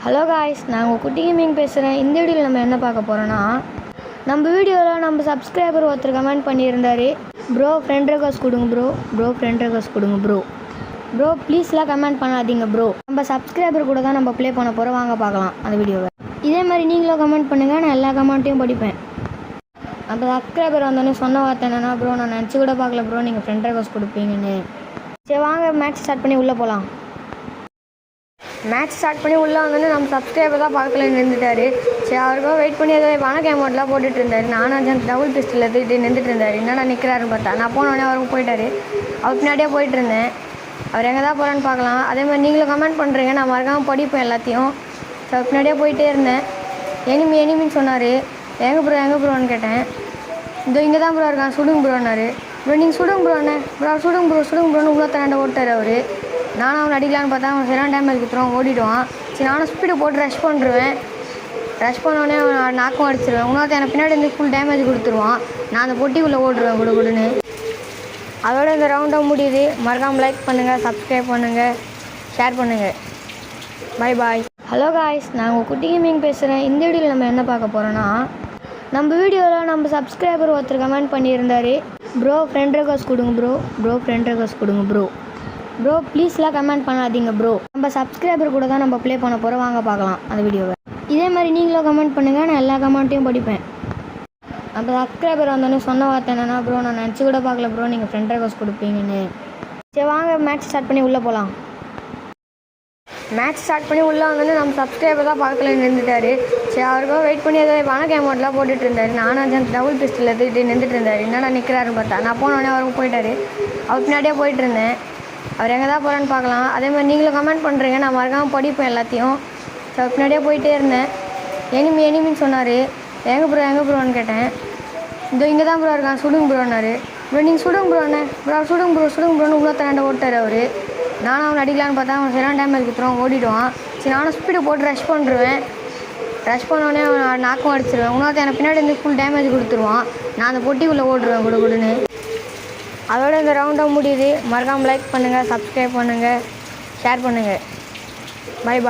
Hello guys, நான் உங்கள் குட்டி கேமிங் பேசுகிறேன். இந்த வீடியோவில் நம்ம என்ன பார்க்க போகிறோன்னா, நம்ம வீடியோவில் நம்ம சப்ஸ்கிரைபர் ஒருத்தர் கமெண்ட் பண்ணியிருந்தார், ப்ரோ ஃப்ரெண்ட் ரெக்வஸ்ட் கொடுங்க ப்ரோ ஃப்ரெண்ட் ரெக்வஸ்ட் கொடுங்க ப்ரோ ப்ளீஸ்லாம் கமெண்ட் பண்ணாதீங்க ப்ரோ. நம்ம சப்ஸ்கிரைபர் கூட தான் நம்ம ப்ளே பண்ண போகிறோம். வாங்க பார்க்கலாம் அந்த வீடியோவை. இதே மாதிரி நீங்களும் கமெண்ட் பண்ணுங்கள், நான் எல்லா கமெண்ட்டையும் படிப்பேன். நம்ம சப்ஸ்கிரைபர் வந்தோடனே சொன்ன வார்த்தை என்னென்னா, ப்ரோ நான் நினச்சி கூட பார்க்கல ப்ரோ நீங்கள் ஃப்ரெண்ட் ரெக்வஸ்ட் கொடுப்பீங்கன்னு. சரி வாங்க மேட்ச் ஸ்டார்ட் பண்ணி உள்ளே போகலாம். மேட்ச் ஸ்டார்ட் பண்ணி உள்ளே வந்தோடனே நம்ம சப்ஸ்கிரைபர் தான் பக்கத்தில் நின்றுட்டார். சரி அவருக்கும் வெயிட் பண்ணி ஏதோ வணக்க அமௌண்ட்லாம் போட்டுட்டு இருந்தார். நானும் டபுள் பிஸ்டில் எடுத்துக்கிட்டு நின்றுட்டு இருந்தார். என்னடா நிற்கிறாருன்னு பார்த்தா நான் போனோடனே அவருக்கு போயிட்டார். அவர் பின்னாடியே போயிட்டு இருந்தேன். அவர் எங்கே தான் போகிறான்னு பார்க்கலாம். அதே மாதிரி நீங்களும் கமெண்ட் பண்ணுறீங்க, நான் மறக்காமல் படிப்பேன் எல்லாத்தையும். ஸோ அவர் பின்னாடியே போயிட்டே இருந்தேன். எனிமின்னு சொன்னார். எங்கே ப்ரோன்னு கேட்டேன். இங்கே தான் ப்ரோ இருக்கான், சுடுங்க ப்ரோன்னாரு. ப்ரோ நீங்கள் சுடுங்க ப்ரோண்ணே சுடுங்க ப்ரோன்னு உள்ள தரண்ட ஓட்டார் அவர். நானும் அவனை அடிக்கலான்னு பார்த்தா அவன் சரியான டேமேஜ் கொடுத்துருவான், ஓடிடுவான். சரி நானும் ஸ்பீடு போட்டு ரஷ் பண்ணுருவேன். ரஷ் பண்ணோடனே அவன் நாக்கும் அடிச்சிருவேன். இன்னொருத்த எனக்கு பின்னாடி இருந்து ஃபுல் டேமேஜ் கொடுத்துருவான். நான் அந்த பொட்டிக்குள்ளே ஓடுருவேன் குடுன்னு. அதோட இந்த ரவுண்டாக முடியுது. மறக்காமல் லைக் பண்ணுங்கள், சப்ஸ்கிரைப் பண்ணுங்கள், ஷேர் பண்ணுங்கள். பாய். ஹலோ காய்ஸ், நான் உங்கள் குட்டி கேமிங் பேசுகிறேன். இந்த வீடியோவில் நம்ம என்ன பார்க்க போகிறோன்னா, நம்ம வீடியோவில் நம்ம சப்ஸ்கிரைபர் ஒருத்தர் கமெண்ட் பண்ணியிருந்தார், ப்ரோ ஃப்ரெண்ட் ரெக்வஸ்ட் கொடுங்க ப்ரோ ஃப்ரெண்ட் ரெக்வஸ்ட் கொடுங்க ப்ரோ ப்ளீஸ்லாம் கமெண்ட் பண்ணாதீங்க ப்ரோ. நம்ம சப்ஸ்கிரைபர் கூட தான் நம்ம ப்ளே பண்ண போகிறோம். வாங்க பார்க்கலாம் அந்த வீடியோவை. இதே மாதிரி நீங்களும் கமெண்ட் பண்ணுங்கள், நான் எல்லா கமெண்ட்டையும் படிப்பேன். நம்ம சப்ஸ்கிரைபர் வந்தோடனே சொன்ன வார்த்தை என்னென்னா, ப்ரோ நான் நினச்சி கூட பார்க்கல ப்ரோ நீங்கள் ஃப்ரெண்ட் ரெக்வஸ்ட் கொடுப்பீங்கன்னு. சரி வாங்க மேட்ச் ஸ்டார்ட் பண்ணி உள்ளே போகலாம். மேட்ச் ஸ்டார்ட் பண்ணி உள்ளே வந்தோடனே நம்ம சப்ஸ்கிரைபர் தான் பக்கத்தில் நின்றுட்டார். சரி அவருக்கும் வெயிட் பண்ணி ஏதோ வணக்க அமௌண்ட்லாம் போட்டுட்டு இருந்தார். நானும் டபுள் பிஸ்டில் எடுத்துக்கிட்டு நின்றுட்டு இருந்தார். என்னடா நிற்கிறாருன்னு பார்த்தா நான் போனோடனே அவருக்கு போயிட்டார். அவர் பின்னாடியே போயிட்டு இருந்தேன். அவர் எங்கே தான் போகிறான்னு பார்க்கலாம். அதே மாதிரி நீங்களும் கமெண்ட் பண்ணுறீங்க, நான் மறக்காமல் படிப்பேன் எல்லாத்தையும். ஸோ அவர் பின்னாடியே போயிட்டே இருந்தேன். எனிமின்னு சொன்னார். எங்கே ப்ரோன்னு கேட்டேன். இங்கே தான் ப்ரோ இருக்கான், சுடுங்க ப்ரோன்னாரு. ப்ரோ நீங்கள் சுடுங்க ப்ரோண்ணே சுடுங்க ப்ரோன்னு உள்ள தரண்ட ஓட்டார் அவர். நானும் அவனை அடிக்கலான்னு பார்த்தா அவன் சரியான டேமேஜ் கொடுத்துருவான், ஓடிடுவான். சரி நானும் ஸ்பீடு போட்டு ரஷ் பண்ணுருவேன். ரஷ் பண்ணோடனே அவன் நாக்கும் அடிச்சிருவேன். இன்னொருத்த எனக்கு பின்னாடி இருந்து ஃபுல் டேமேஜ் கொடுத்துருவான். நான் அந்த பொட்டிக்குள்ளே ஓடுருவேன் குடுன்னு. அதோட இந்த ரவுண்டாக முடியுது. மறக்காமல் லைக் பண்ணுங்கள், சப்ஸ்கிரைப் பண்ணுங்கள், ஷேர் பண்ணுங்கள். பாய்.